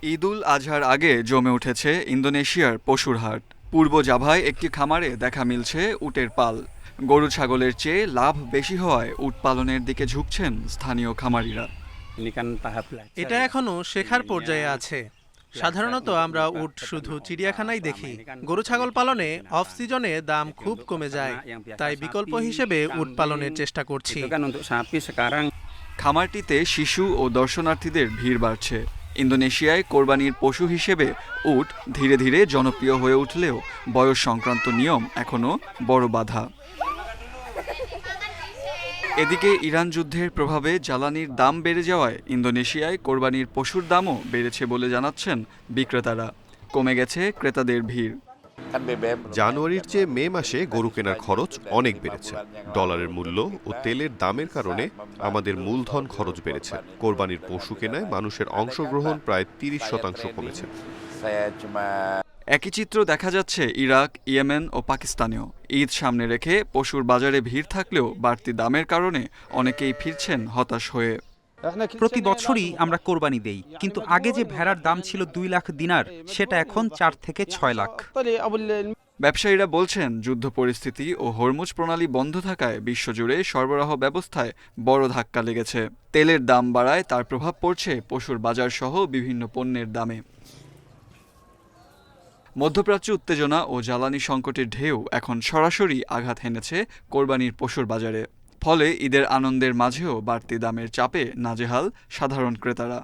ঈদ উল আজহার আগে জমে উঠেছে ইন্দোনেশিয়ার পশুর হাট। পূর্ব জাভায় একটি খামারে দেখা মিলছে উটের পাল। গরু ছাগলের চেয়ে লাভ বেশি হওয়ায় উট পালনের দিকে ঝুঁকছেন স্থানীয় খামারিরা। এটা এখনো শেখার পর্যায়ে আছে। সাধারণত আমরা উট শুধু চিড়িয়াখানায় দেখি। গরু ছাগল পালনে অফ সিজনে দাম খুব কমে যায়, তাই বিকল্প হিসেবে উট পালনের চেষ্টা করছি। খামারটিতে শিশু ও দর্শনার্থীদের ভিড় বাড়ছে। ইন্দোনেশিয়ায় কোরবানির পশু হিসেবে উট ধীরে ধীরে জনপ্রিয় হয়ে উঠলেও বয়স সংক্রান্ত নিয়ম এখনো বড় বাধা। এদিকে ইরান যুদ্ধের প্রভাবে জ্বালানির দাম বেড়ে যাওয়ায় ইন্দোনেশিয়ায় কোরবানির পশুর দামও বেড়েছে বলে জানাচ্ছেন বিক্রেতারা। কমে গেছে ক্রেতাদের ভিড়। জানুয়ারির চেয়ে মে মাসে গরু কেনার খরচ অনেক বেড়েছে। ডলারের মূল্য ও তেলের দামের কারণে আমাদের মূলধন খরচ বেড়েছে। কোরবানির পশু কেনায় মানুষের অংশগ্রহণ প্রায় ৩০% কমেছে। একই চিত্র দেখা যাচ্ছে ইরাক, ইয়েমেন ও পাকিস্তানেও। ঈদ সামনে রেখে পশুর বাজারে ভিড় থাকলেও বাড়তি দামের কারণে অনেকেই ফিরছেন হতাশ হয়ে। প্রতি বছরই আমরা কোরবানি দেই, কিন্তু আগে যে ভেড়ার দাম ছিল ২ লাখ দিনার, সেটা এখন ৪ থেকে ৬ লাখ। ব্যবসায়ীরা বলছেন যুদ্ধ পরিস্থিতি ও হরমুজ প্রণালী বন্ধ থাকায় বিশ্বজুড়ে সরবরাহ ব্যবস্থায় বড় ধাক্কা লেগেছে। তেলের দাম বাড়ায় তার প্রভাব পড়ছে পশুর বাজার সহ বিভিন্ন পণ্যের দামে। মধ্যপ্রাচ্য উত্তেজনা ও জ্বালানি সংকটের ঢেউ এখন সরাসরি আঘাত হেনেছে কোরবানির পশুর বাজারে। ফলে ঈদের আনন্দের মাঝেও বাড়তি দামের চাপে নাজেহাল সাধারণ ক্রেতারা।